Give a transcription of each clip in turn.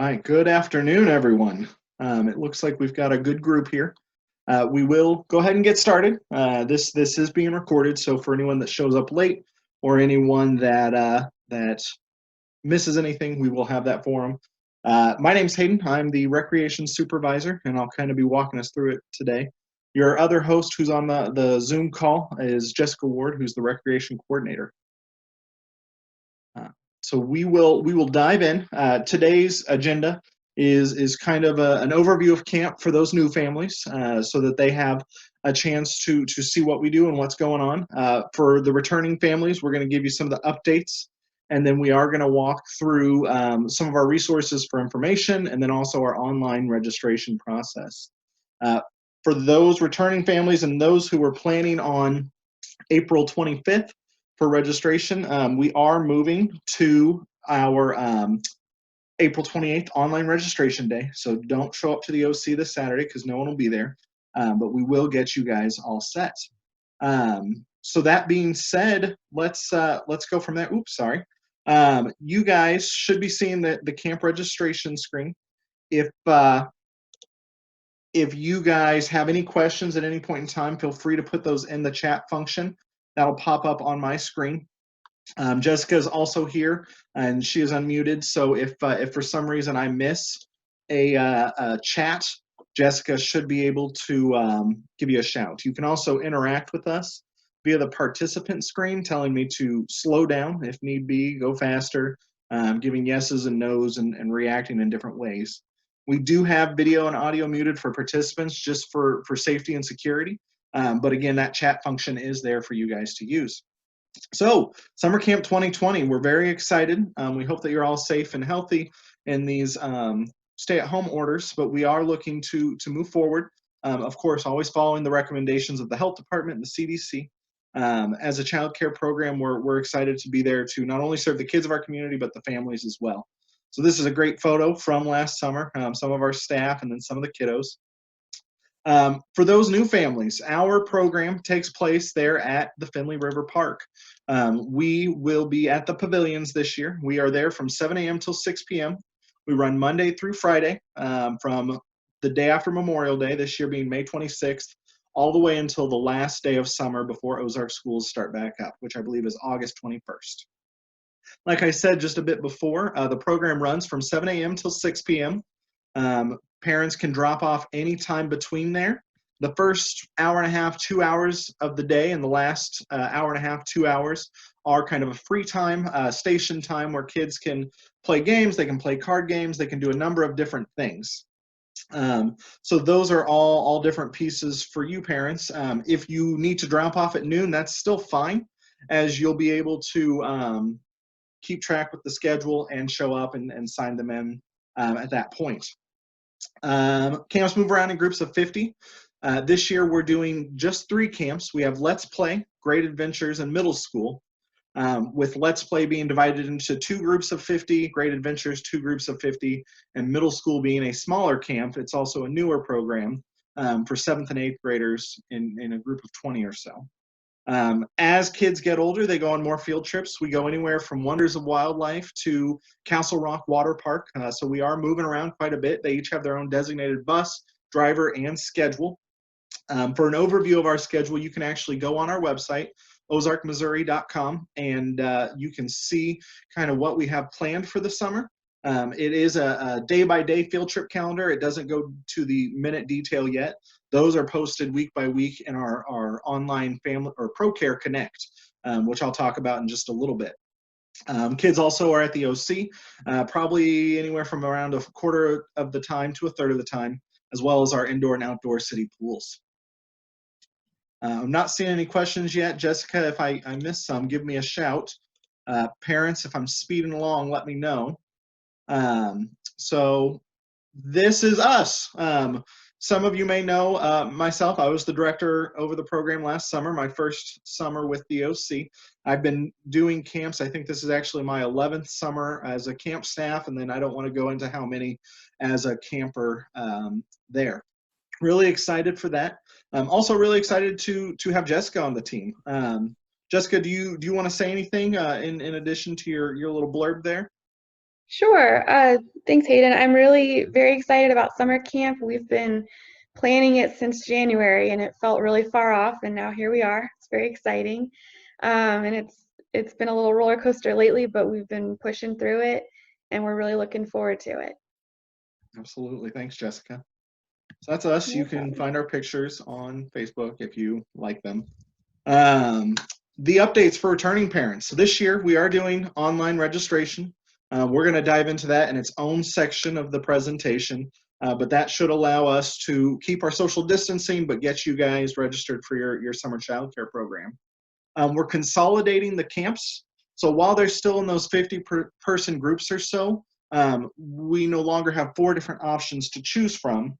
right, good afternoon, everyone. It looks like we've got a good group here. We will go ahead and get started. This is being recorded, so for anyone that shows up late or anyone that misses anything, we will have that for them. My name's Hayden. I'm the recreation supervisor, and I'll kind of be walking us through it today. Your other host, who's on the Zoom call, is Jessica Ward, who's the recreation coordinator. So we will dive in. Today's agenda is kind of an overview of camp for those new families, so that they have a chance to see what we do and what's going on. For the returning families, we're going to give you some of the updates, and then we are going to walk through some of our resources for information, and then also our online registration process. For those returning families and those who are planning on April 25th for registration, we are moving to our April 28th online registration day. So don't show up to the OC this Saturday because no one will be there, but we will get you guys all set. So that being said, let's go from there. Oops, sorry. You guys should be seeing the camp registration screen. If you guys have any questions at any point in time, feel free to put those in the chat function. That'll pop up on my screen. Jessica is also here, and she is unmuted. So if for some reason I miss a chat, Jessica should be able to give you a shout. You can also interact with us via the participant screen, telling me to slow down if need be, go faster, giving yeses and nos, and reacting in different ways. We do have video and audio muted for participants just for safety and security. But again, that chat function is there for you guys to use. So Summer Camp 2020, we're very excited. We hope that you're all safe and healthy in these stay-at-home orders, but we are looking to move forward. Of course, always following the recommendations of the health department and the CDC. As a child care program, we're excited to be there to not only serve the kids of our community, but the families as well. So this is a great photo from last summer, some of our staff and then some of the kiddos. For those new families, our program takes place there at the Finley River Park. We will be at the pavilions this year. We are there from 7 a.m. till 6 p.m. We run Monday through Friday, from the day after Memorial Day, this year being May 26th, all the way until the last day of summer before Ozark schools start back up, which I believe is August 21st. Like I said just a bit before, the program runs from 7 a.m. till 6 p.m. Parents can drop off any time between there. The first hour and a half, 2 hours of the day, and the last hour and a half, 2 hours are kind of a free time, station time where kids can play games, they can play card games, they can do a number of different things. So those are all different pieces for you parents. If you need to drop off at noon, that's still fine, as you'll be able to keep track with the schedule and show up and sign them in at that point. Camps move around in groups of 50. This year we're doing just 3 camps. We have Let's Play, Great Adventures, and Middle School, with Let's Play being divided into 2 groups of 50, Great Adventures 2 groups of 50, and Middle School being a smaller camp. It's also a newer program for 7th and 8th graders in a group of 20 or so. As kids get older, they go on more field trips. We go anywhere from Wonders of Wildlife to Castle Rock Water Park. So we are moving around quite a bit. They each have their own designated bus, driver, and schedule. For an overview of our schedule, you can actually go on our website, ozarkmissouri.com, and you can see kind of what we have planned for the summer. It is a day-by-day field trip calendar. It doesn't go to the minute detail yet. Those are posted week by week in our online family or ProCare Connect, which I'll talk about in just a little bit. Kids also are at the OC, probably anywhere from around a quarter of the time to a third of the time, as well as our indoor and outdoor city pools. I'm not seeing any questions yet. Jessica, if I missed some, give me a shout. Parents, if I'm speeding along, let me know. So this is us. Some of you may know myself. I was the director over the program last summer, my first summer with the OC. I've been doing camps. I think this is actually my 11th summer as a camp staff, and then I don't want to go into how many as a camper there. Really excited for that. Also really excited to have Jessica on the team. Jessica, do you want to say anything in addition to your little blurb there? Sure. Thanks, Hayden. I'm really very excited about summer camp. We've been planning it since January, and it felt really far off, and now here we are. It's very exciting, and it's been a little roller coaster lately, but we've been pushing through it, and we're really looking forward to it. Absolutely. Thanks, Jessica. So that's us. No You can problem. find our pictures on Facebook if you like them. Um, the updates for returning parents. So this year we are doing online registration. We're going to dive into that in its own section of the presentation, but that should allow us to keep our social distancing, but get you guys registered for your summer childcare program. We're consolidating the camps. So while they're still in those 50-person groups or so, we no longer have 4 different options to choose from.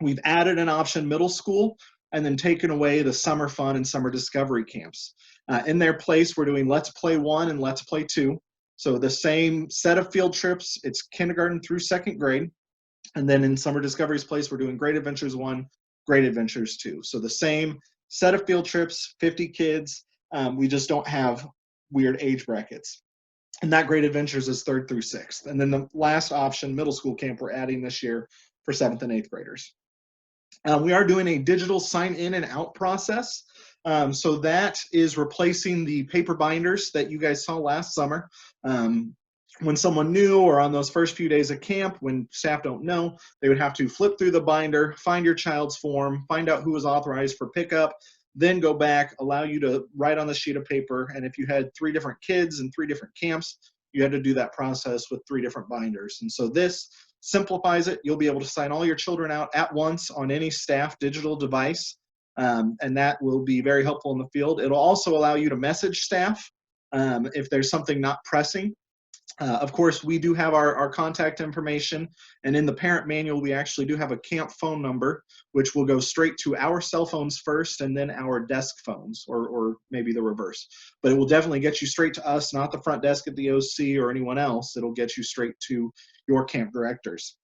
We've added an option middle school and then taken away the summer fun and summer discovery camps. In their place, we're doing Let's Play 1 and Let's Play 2. So the same set of field trips, it's kindergarten through 2nd grade. And then in Summer Discovery's place, we're doing Great Adventures 1, Great Adventures 2. So the same set of field trips, 50 kids. We just don't have weird age brackets. And that Great Adventures is 3rd through 6th. And then the last option, middle school camp, we're adding this year for 7th and 8th graders. We are doing a digital sign in and out process. So that is replacing the paper binders that you guys saw last summer. When someone new or on those first few days of camp, when staff don't know, they would have to flip through the binder, find your child's form, find out who was authorized for pickup, then go back, allow you to write on the sheet of paper. And if you had 3 different kids and 3 different camps, you had to do that process with 3 different binders. And so this simplifies it. You'll be able to sign all your children out at once on any staff digital device, and that will be very helpful in the field. It'll also allow you to message staff if there's something not pressing. Of course, we do have our contact information, and in the parent manual, we actually do have a camp phone number, which will go straight to our cell phones first and then our desk phones, or maybe the reverse. But it will definitely get you straight to us, not the front desk at the OC or anyone else. It'll get you straight to your camp directors.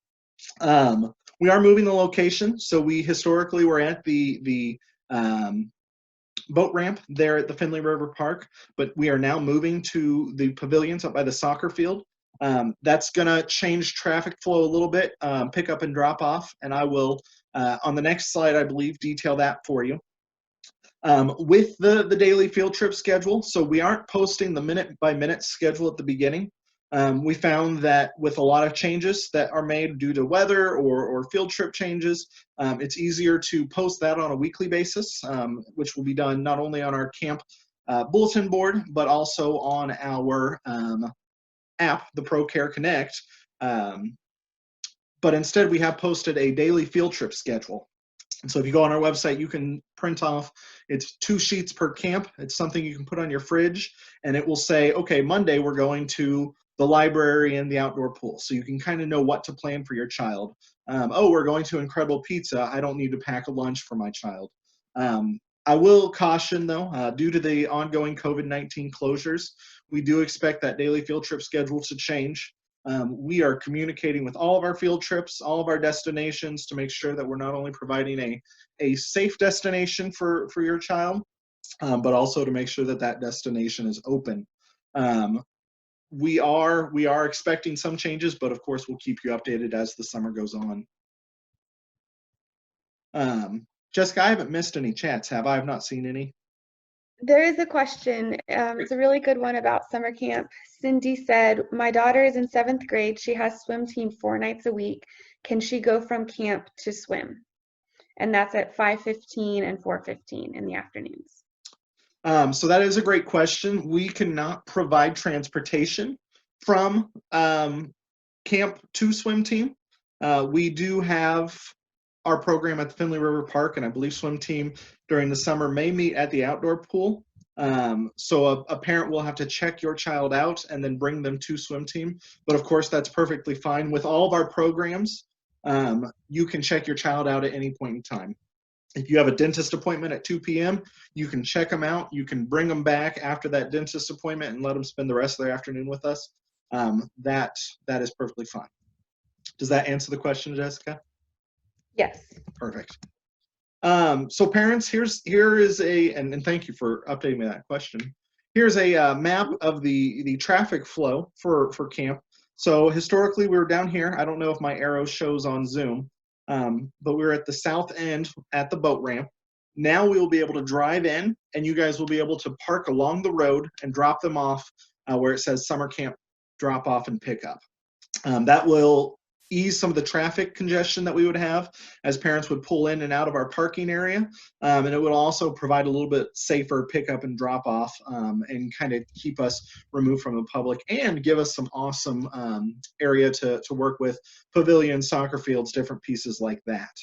We are moving the location, so we historically were at the boat ramp there at the Finley River Park, but we are now moving to the pavilions up by the soccer field. That's going to change traffic flow a little bit, pick up and drop off, and I will, on the next slide, I believe, detail that for you. With the daily field trip schedule, so we aren't posting the minute-by-minute schedule at the beginning. We found that with a lot of changes that are made due to weather or field trip changes, it's easier to post that on a weekly basis, which will be done not only on our camp bulletin board, but also on our app, the ProCare Connect. But instead, we have posted a daily field trip schedule. And so if you go on our website, you can print off, it's 2 sheets per camp. It's something you can put on your fridge, and it will say, okay, Monday we're going to the library and the outdoor pool. So you can kind of know what to plan for your child. Oh, we're going to Incredible Pizza. I don't need to pack a lunch for my child. I will caution, though, due to the ongoing COVID-19 closures, we do expect that daily field trip schedule to change. We are communicating with all of our field trips, all of our destinations, to make sure that we're not only providing a safe destination for your child, but also to make sure that that destination is open. We are expecting some changes, but of course we'll keep you updated as the summer goes on. Jessica, I haven't missed any chats, have I? I've not seen any. There is a question. It's a really good one about summer camp. Cindy said, my daughter is in 7th grade. She has swim team 4 nights a week. Can she go from camp to swim? And that's at 5:15 and 4:15 in the afternoons. So that is a great question. We cannot provide transportation from camp to swim team. We do have our program at the Finley River Park, and I believe swim team during the summer may meet at the outdoor pool. So a parent will have to check your child out and then bring them to swim team. But of course, that's perfectly fine. With all of our programs, you can check your child out at any point in time. If you have a dentist appointment at 2 p.m., you can check them out. You can bring them back after that dentist appointment and let them spend the rest of their afternoon with us. That is perfectly fine. Does that answer the question, Jessica? Yes. Perfect. So parents, here is and thank you for updating me that question. Here's a map of the traffic flow for camp. So historically, we were down here. I don't know if my arrow shows on Zoom, but we were at the south end at the boat ramp. Now we will be able to drive in, and you guys will be able to park along the road and drop them off where it says summer camp drop off and pick up. That will ease some of the traffic congestion that we would have as parents would pull in and out of our parking area. And it would also provide a little bit safer pickup and drop off and kind of keep us removed from the public and give us some awesome area to work with, pavilions, soccer fields, different pieces like that.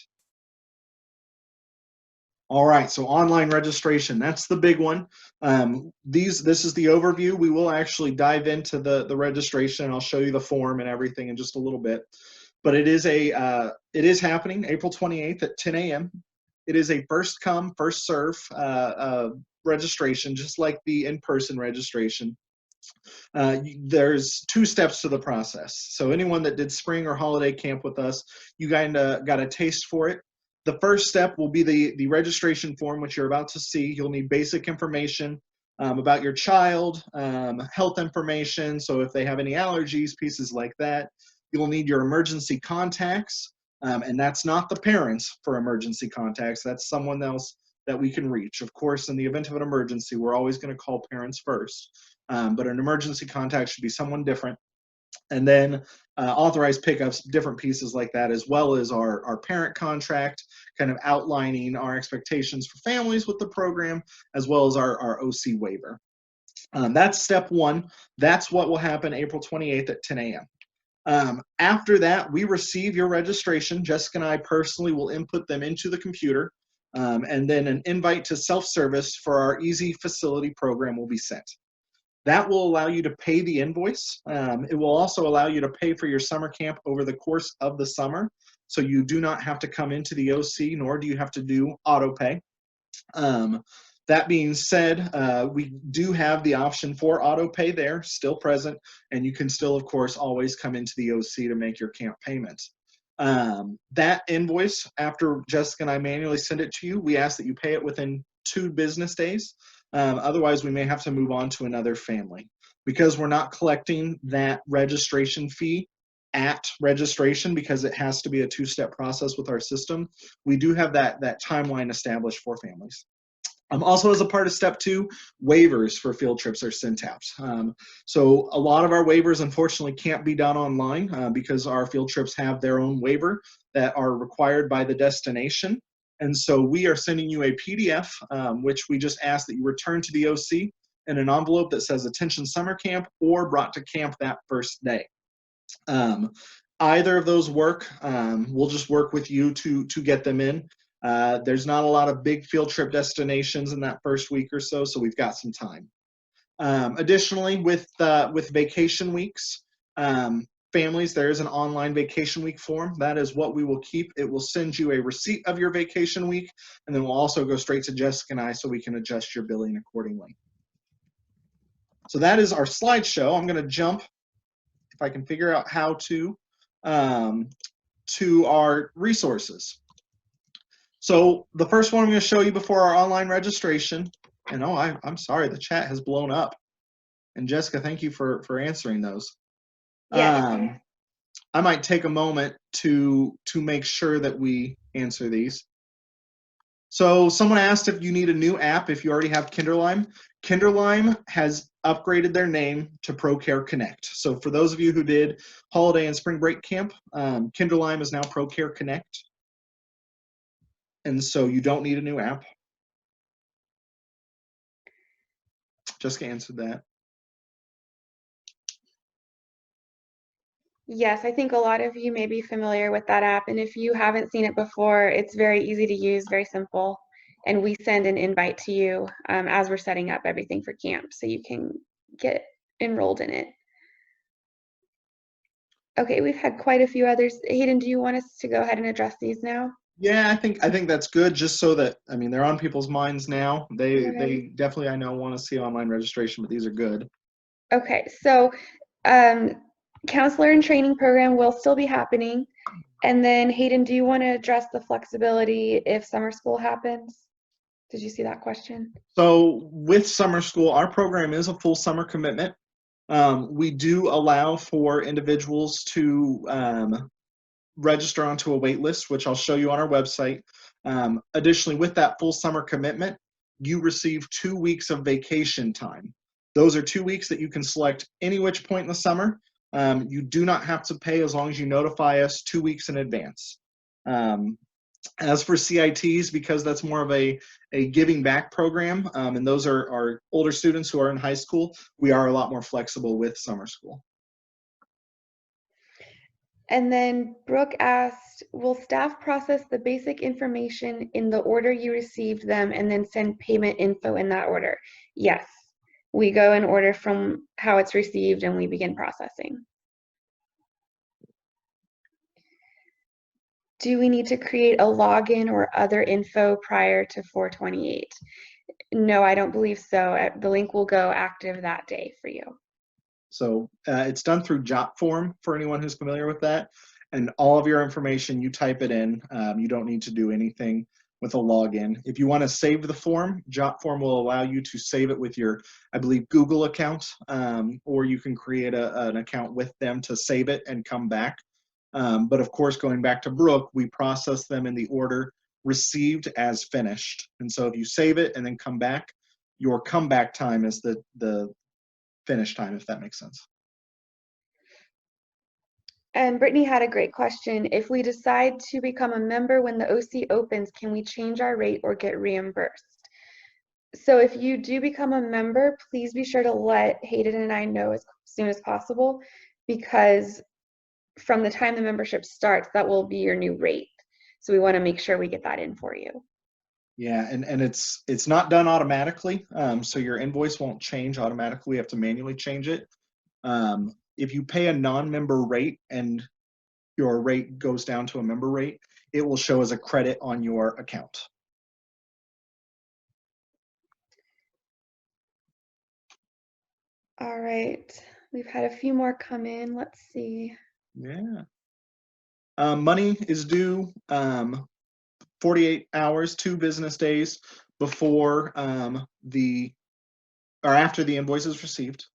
All right, so online registration, that's the big one. This is the overview. We will actually dive into the registration. I'll show you the form and everything in just a little bit. But it is happening April 28th at 10 a.m. It is a first come, first serve registration, just like the in-person registration. There's 2 steps to the process. So anyone that did spring or holiday camp with us, you kind of got a taste for it. The first step will be the registration form, which you're about to see. You'll need basic information about your child, health information, so if they have any allergies, pieces like that. You'll need your emergency contacts, and that's not the parents for emergency contacts. That's someone else that we can reach. Of course, in the event of an emergency, we're always going to call parents first, but an emergency contact should be someone different. And then authorized pickups, different pieces like that, as well as our parent contract, kind of outlining our expectations for families with the program, as well as our OC waiver. That's step 1. That's what will happen April 28th at 10 a.m. After that, we receive your registration. Jessica and I personally will input them into the computer, and then an invite to self-service for our Easy Facility program will be sent. That will allow you to pay the invoice. It will also allow you to pay for your summer camp over the course of the summer. So you do not have to come into the OC, nor do you have to do auto pay. That being said, we do have the option for auto pay there, still present, and you can still, of course, always come into the OC to make your camp payments. That invoice, after Jessica and I manually send it to you, we ask that you pay it within 2 business days. Otherwise, we may have to move on to another family. Because we're not collecting that registration fee at registration, because it has to be a 2-step process with our system, we do have that timeline established for families. Also, as a part of step 2, waivers for field trips are sent out. So a lot of our waivers, unfortunately, can't be done online because our field trips have their own waiver that are required by the destination. And so we are sending you a PDF, which we just ask that you return to the OC in an envelope that says Attention Summer Camp or brought to camp that first day. Either of those work. We'll just work with you to get them in. There's not a lot of big field trip destinations in that first week or so, so we've got some time. Additionally, with vacation weeks, families, there is an online vacation week form. That is what we will keep. It will send you a receipt of your vacation week, and then we'll also go straight to Jessica and I so we can adjust your billing accordingly. So that is our slideshow. I'm going to jump, if I can figure out how to our resources. So the first one I'm going to show you before our online registration, and I'm sorry, the chat has blown up. And Jessica, thank you for answering those. Yes. I might take a moment to make sure that we answer these. So someone asked if you need a new app if you already have Kinderlime. Kinderlime has upgraded their name to ProCare Connect. So for those of you who did holiday and spring break camp, Kinderlime is now ProCare Connect. And so you don't need a new app. Jessica answered that. Yes, I think a lot of you may be familiar with that app, and if you haven't seen it before, it's very easy to use, very simple, and we send an invite to you as we're setting up everything for camp, so you can get enrolled in it. Okay, we've had quite a few others. Hayden, do you want us to go ahead and address these now? Yeah, I think that's good, just so that, I mean, they're on people's minds now. They definitely, I know, want to see online registration, but these are good. Okay, so counselor and training program will still be happening. And then Hayden, do you want to address the flexibility if summer school happens? Did you see that question? So with summer school, our program is a full summer commitment. We do allow for individuals to register onto a wait list, which I'll show you on our website. Additionally, with that full summer commitment, you receive 2 weeks of vacation time. Those are 2 weeks that you can select any which point in the summer. You do not have to pay as long as you notify us 2 weeks in advance. As for CITs, because that's more of a giving back program, and those are older students who are in high school, we are a lot more flexible with summer school. And then Brooke asked, will staff process the basic information in the order you received them and then send payment info in that order? Yes, we go in order from how it's received and we begin processing. Do we need to create a login or other info prior to 4/28? No, I don't believe so. The link will go active that day for you. So it's done through JotForm for anyone who's familiar with that. And all of your information, you type it in. You don't need to do anything with a login. If you want to save the form, JotForm will allow you to save it with your, I believe, Google account, or you can create an account with them to save it and come back. But of course, going back to Brooke, we process them in the order received as finished. And so if you save it and then come back, your comeback time is the finish time, if that makes sense. And Brittany had a great question. If we decide to become a member when the OC opens, can we change our rate or get reimbursed? So if you do become a member, please be sure to let Hayden and I know as soon as possible, because from the time the membership starts, that will be your new rate. So we want to make sure we get that in for you. Yeah, and it's not done automatically, so your invoice won't change automatically. We have to manually change it. If you pay a non-member rate and your rate goes down to a member rate, it will show as a credit on your account. All right, we've had a few more come in. Let's see. Yeah. Money is due 48 hours, 2 business days before after the invoice is received.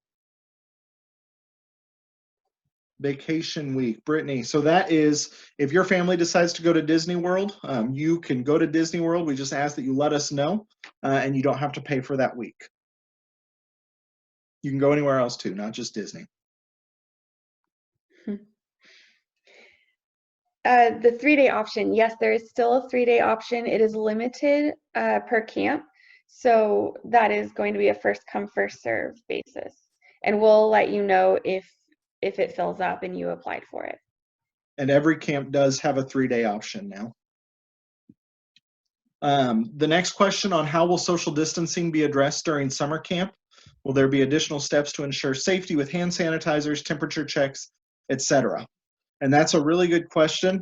Vacation week, Brittany. So that is, if your family decides to go to Disney World, you can go to Disney World. We just ask that you let us know, and you don't have to pay for that week. You can go anywhere else too, not just Disney. The 3-day option, yes, there is still a 3-day option. It is limited per camp. So that is going to be a first come, first serve basis. And we'll let you know if it fills up and you applied for it. And every camp does have a 3-day option now. The next question on how will social distancing be addressed during summer camp? Will there be additional steps to ensure safety with hand sanitizers, temperature checks, etc.? And that's a really good question.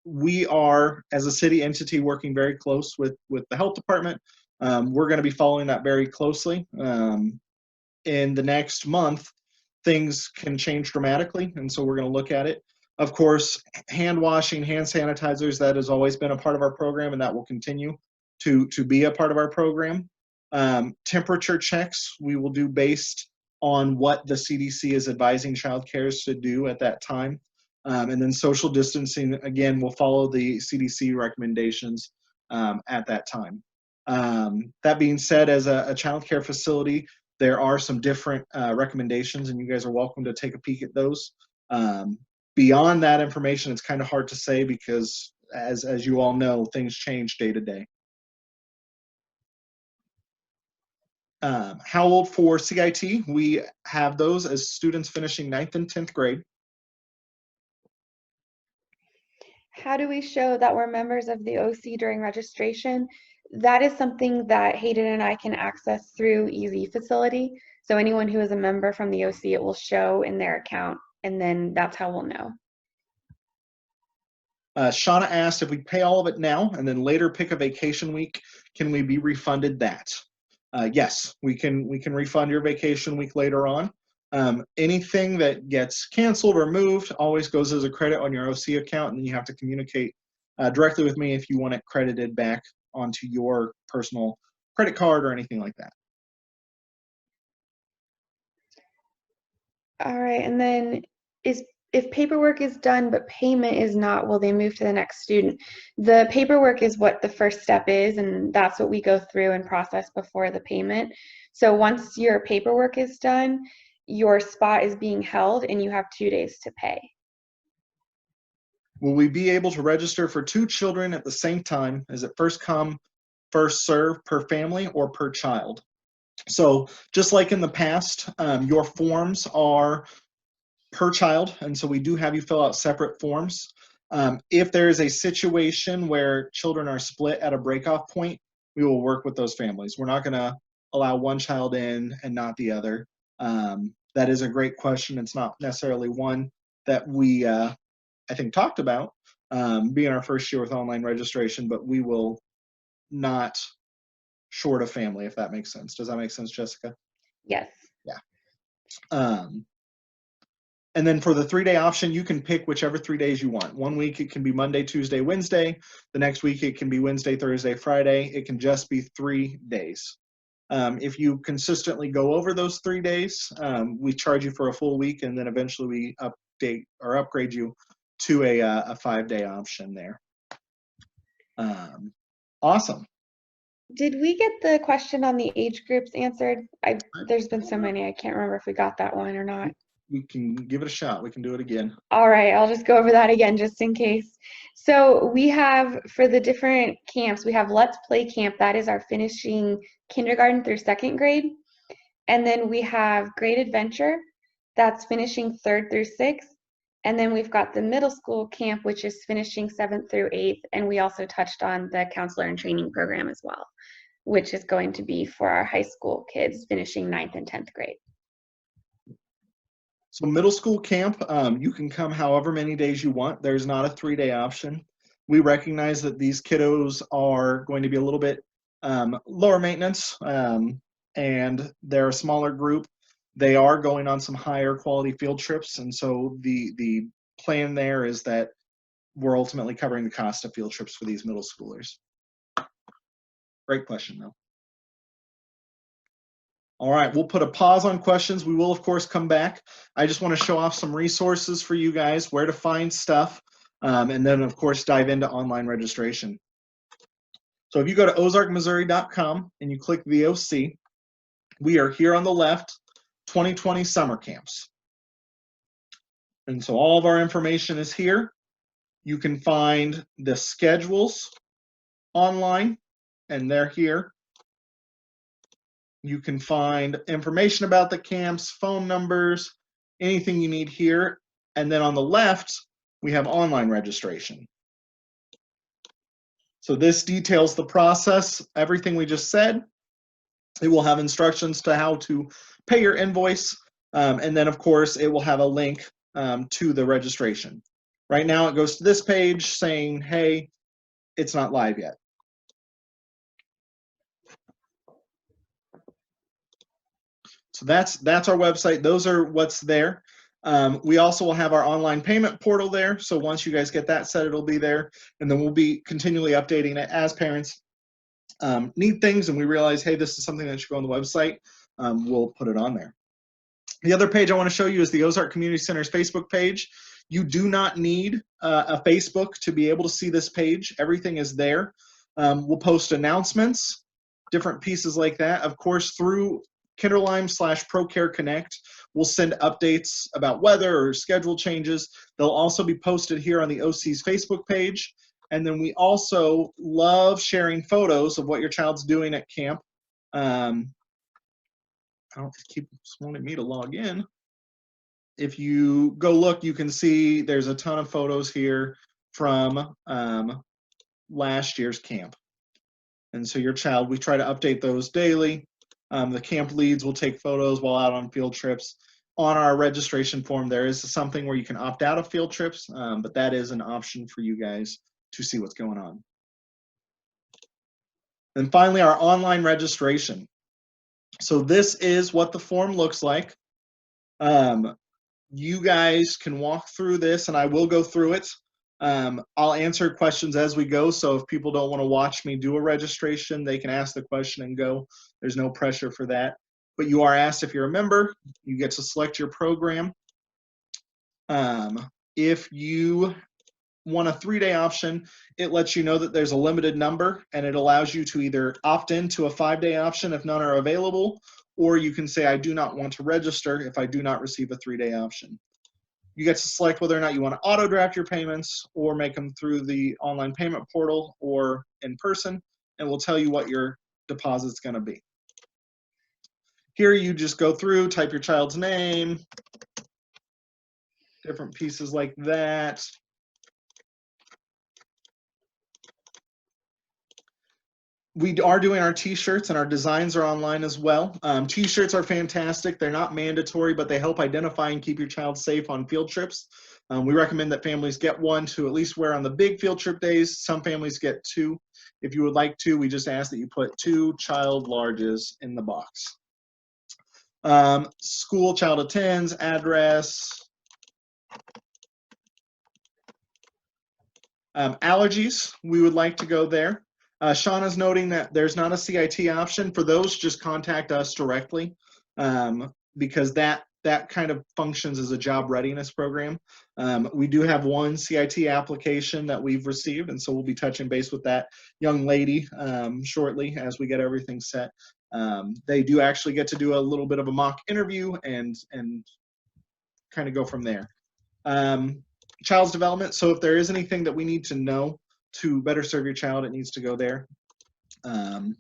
We are, as a city entity, working very close with the health department. We're going to be following that very closely. In the next month, things can change dramatically, and so we're going to look at it. Of course, hand washing, hand sanitizers, that has always been a part of our program, and that will continue to be a part of our program. Temperature checks we will do based on what the CDC is advising child cares to do at that time. And then social distancing, again, will follow the CDC recommendations at that time. That being said, as a child care facility, there are some different recommendations, and you guys are welcome to take a peek at those. Beyond that information, it's kind of hard to say because, as you all know, things change day to day. How old for CIT? We have those as students finishing 9th and 10th grade. How do we show that we're members of the OC during registration? That is something that Hayden and I can access through EZ Facility. So anyone who is a member from the OC, it will show in their account, and then that's how we'll know. Shauna asked if we pay all of it now and then later pick a vacation week, can we be refunded that? Yes, we can refund your vacation week later on. Anything that gets canceled or moved always goes as a credit on your OC account, and then you have to communicate directly with me if you want it credited back onto your personal credit card or anything like that. All right, and then if paperwork is done but payment is not, will they move to the next student? The paperwork is what the first step is, and that's what we go through and process before the payment. So once your paperwork is done, your spot is being held and you have 2 days to pay. Will we be able to register for 2 children at the same time? Is it first come, first serve per family or per child? So just like in the past, your forms are per child, and so we do have you fill out separate forms. If there is a situation where children are split at a breakoff point, we will work with those families. We're not going to allow one child in and not the other. That is a great question. It's not necessarily one that we, I think, talked about being our first year with online registration, but we will not short a family, if that makes sense. Does that make sense, Jessica? Yes. Yeah. And then for the 3-day option, you can pick whichever 3 days you want. 1 week it can be Monday, Tuesday, Wednesday. The next week it can be Wednesday, Thursday, Friday. It can just be 3 days. If you consistently go over those 3 days, we charge you for a full week, and then eventually we update or upgrade you to a 5-day option there. Awesome. Did we get the question on the age groups answered? There's been so many, I can't remember if we got that one or not. We can give it a shot. We can do it again. All right, I'll just go over that again just in case. So we have, for the different camps, we have Let's Play Camp. That is our finishing kindergarten through 2nd grade. And then we have Great Adventure. That's finishing 3rd through 6th. And then we've got the middle school camp, which is finishing 7th through 8th. And we also touched on the counselor and training program as well, which is going to be for our high school kids finishing 9th and 10th grade. So middle school camp, you can come however many days you want. There's not a 3-day option. We recognize that these kiddos are going to be a little bit lower maintenance, and they're a smaller group. They are going on some higher quality field trips, and so the plan there is that we're ultimately covering the cost of field trips for these middle schoolers. Great question, though. All right, we'll put a pause on questions. We will, of course, come back. I just want to show off some resources for you guys, where to find stuff, and then, of course, dive into online registration. So if you go to ozarkmissouri.com and you click VOC, we are here on the left, 2020 summer camps. And so all of our information is here. You can find the schedules online, and they're here. You can find information about the camps, phone numbers, anything you need here. And then on the left, we have online registration. So this details the process, everything we just said. It will have instructions to how to pay your invoice. And then, of course, it will have a link to the registration. Right now, it goes to this page saying, hey, it's not live yet. So that's our website. Those are what's there. We also will have our online payment portal there. So once you guys get that set, it'll be there. And then we'll be continually updating it as parents need things and we realize, hey, this is something that should go on the website. We'll put it on there. The other page I want to show you is the Ozark Community Center's Facebook page. You do not need a Facebook to be able to see this page. Everything is there. We'll post announcements, different pieces like that. Of course, through Kinderlime/ProCare Connect, we'll send updates about weather or schedule changes. They'll also be posted here on the OC's Facebook page. And then we also love sharing photos of what your child's doing at camp. I don't keep wanting me to log in. If you go look, you can see there's a ton of photos here from last year's camp. And so your child, we try to update those daily. The camp leads will take photos while out on field trips. On our registration form, there is something where you can opt out of field trips, but that is an option for you guys to see what's going on. And finally, our online registration. So this is what the form looks like. You guys can walk through this, and I will go through it. I'll answer questions as we go, so if people don't want to watch me do a registration, they can ask the question and go. There's no pressure for that. but you are asked if you're a member. You get to select your program. If you want a 3-day option, it lets you know that there's a limited number, and it allows you to either opt into a 5-day option if none are available, or you can say, I do not want to register if I do not receive a 3-day option. You get to select whether or not you want to auto draft your payments or make them through the online payment portal or in person, and we'll tell you what your deposit's going to be. Here you just go through, type your child's name, different pieces like that. We are doing our t-shirts, and our designs are online as well. T-shirts are fantastic. They're not mandatory, but they help identify and keep your child safe on field trips. We recommend that families get one to at least wear on the big field trip days. Some families get 2. If you would like to, we just ask that you put 2 child larges in the box. School child attends, address. Allergies, we would like to go there. Shauna's noting that there's not a CIT option. For those, just contact us directly, because that kind of functions as a job readiness program. We do have one CIT application that we've received, and so we'll be touching base with that young lady shortly as we get everything set. They do actually get to do a little bit of a mock interview and kind of go from there. Child's development, so if there is anything that we need to know to better serve your child, it needs to go there. And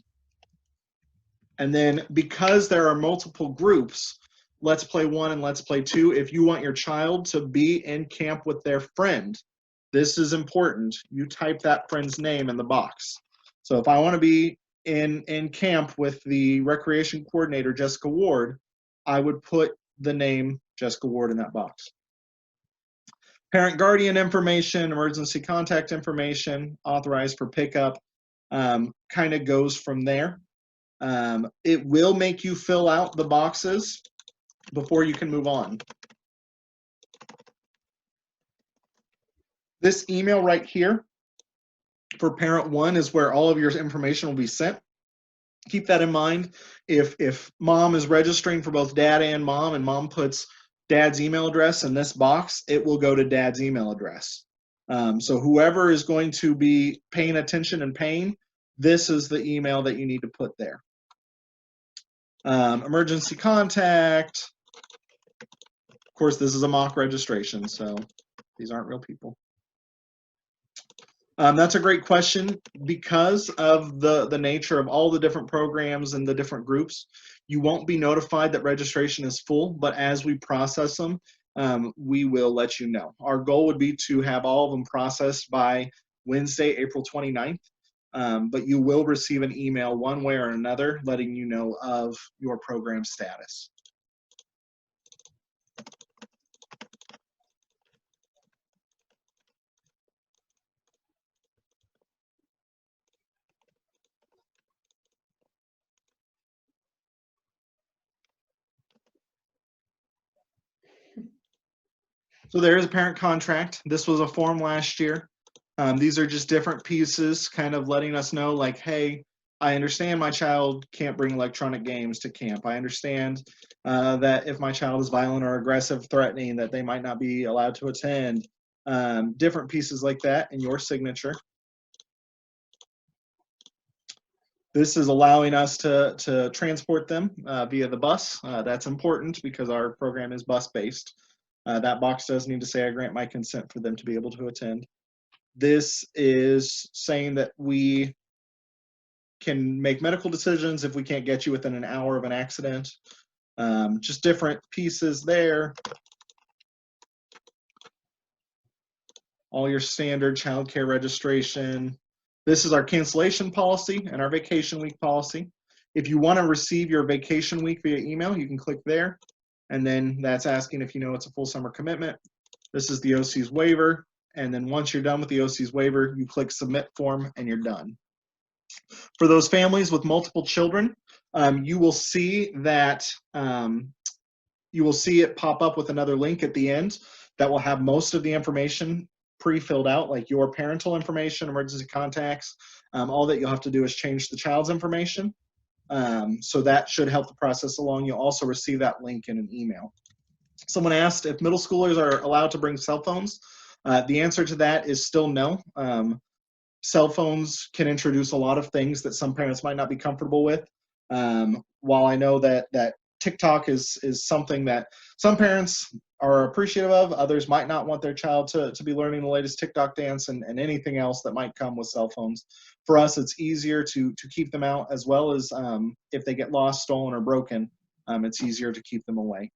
then because there are multiple groups, Let's Play 1 and Let's Play 2, if you want your child to be in camp with their friend, this is important. You type that friend's name in the box. So if I want to be in camp with the recreation coordinator, Jessica Ward, I would put the name Jessica Ward in that box. Parent guardian information, emergency contact information, authorized for pickup, kind of goes from there. It will make you fill out the boxes before you can move on. This email right here for parent 1 is where all of your information will be sent. Keep that in mind. If mom is registering for both dad and mom puts dad's email address in this box, it will go to dad's email address. So whoever is going to be paying attention and paying, this is the email that you need to put there. Emergency contact. Of course, this is a mock registration, so these aren't real people. That's a great question. Because of the nature of all the different programs and the different groups, you won't be notified that registration is full, but as we process them, we will let you know. Our goal would be to have all of them processed by Wednesday, April 29th, but you will receive an email one way or another letting you know of your program status. So there is a parent contract. This was a form last year. These are just different pieces kind of letting us know, like, hey, I understand my child can't bring electronic games to camp. I understand that if my child is violent or aggressive, threatening, that they might not be allowed to attend. Different pieces like that in your signature. This is allowing us to transport them via the bus. That's important because our program is bus-based. That box does need to say, I grant my consent for them to be able to attend. This is saying that we can make medical decisions if we can't get you within an hour of an accident. Just different pieces there. All your standard child care registration. This is our cancellation policy and our vacation week policy. If you want to receive your vacation week via email, you can click there. And then that's asking if you know it's a full summer commitment. This is the OC's waiver. And then once you're done with the OC's waiver, you click submit form and you're done. For those families with multiple children, you will see that you will see it pop up with another link at the end that will have most of the information pre-filled out, like your parental information, emergency contacts. All that you'll have to do is change the child's information. So that should help the process along. You'll also receive that link in an email. Someone asked if middle schoolers are allowed to bring cell phones. The answer to that is still no. Cell phones can introduce a lot of things that some parents might not be comfortable with. While I know that TikTok is something that some parents are appreciative of, others might not want their child to be learning the latest TikTok dance and anything else that might come with cell phones. For us, it's easier to keep them out, as well as if they get lost, stolen, or broken, it's easier to keep them away.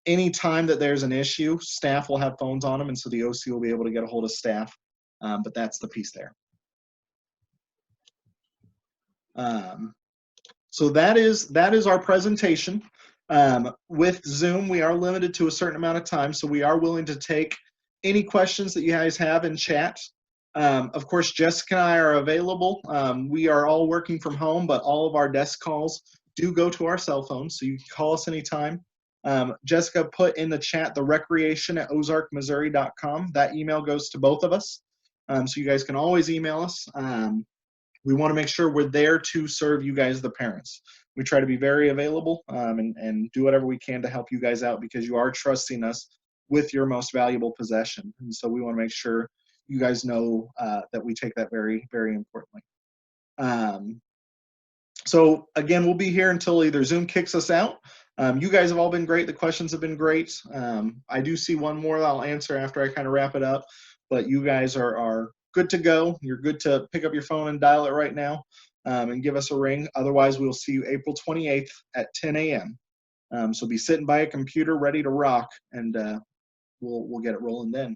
Any time that there's an issue, staff will have phones on them, and so the OC will be able to get a hold of staff. But that's the piece there. So that is our presentation. With Zoom, we are limited to a certain amount of time, so we are willing to take any questions that you guys have in chat. Of course, Jessica and I are available. We are all working from home, but all of our desk calls do go to our cell phones, so you can call us anytime. Jessica put in the chat the recreation@ozarkmissouri.com. That email goes to both of us, so you guys can always email us. We want to make sure we're there to serve you guys, the parents. We try to be very available and do whatever we can to help you guys out, because you are trusting us with your most valuable possession. And so we want to make sure you guys know that we take that very, very importantly. So again, we'll be here until either Zoom kicks us out. You guys have all been great. The questions have been great. I do see one more that I'll answer after I kind of wrap it up, but you guys are good to go. You're good to pick up your phone and dial it right now and give us a ring. Otherwise, we'll see you April 28th at 10 a.m. So be sitting by a computer ready to rock, and we'll get it rolling then.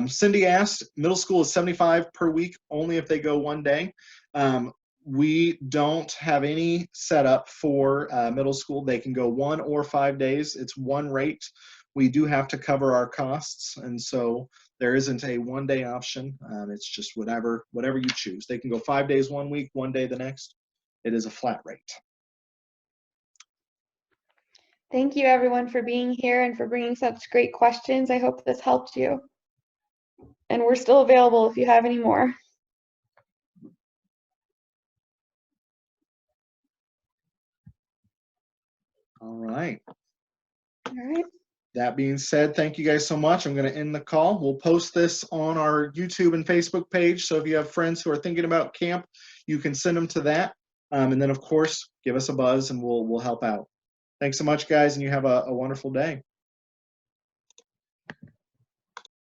Cindy asked, middle school is $75 per week, only if they go one day. We don't have any setup for middle school. They can go 1 or 5 days. It's one rate. We do have to cover our costs, and so there isn't a one-day option. It's just whatever you choose. They can go 5 days one week, 1 day the next. It is a flat rate. Thank you, everyone, for being here and for bringing such great questions. I hope this helped you. And we're still available if you have any more. All right. All right. That being said, thank you guys so much. I'm going to end the call. We'll post this on our YouTube and Facebook page. So if you have friends who are thinking about camp, you can send them to that. And then, of course, give us a buzz and we'll help out. Thanks so much, guys, and you have a wonderful day.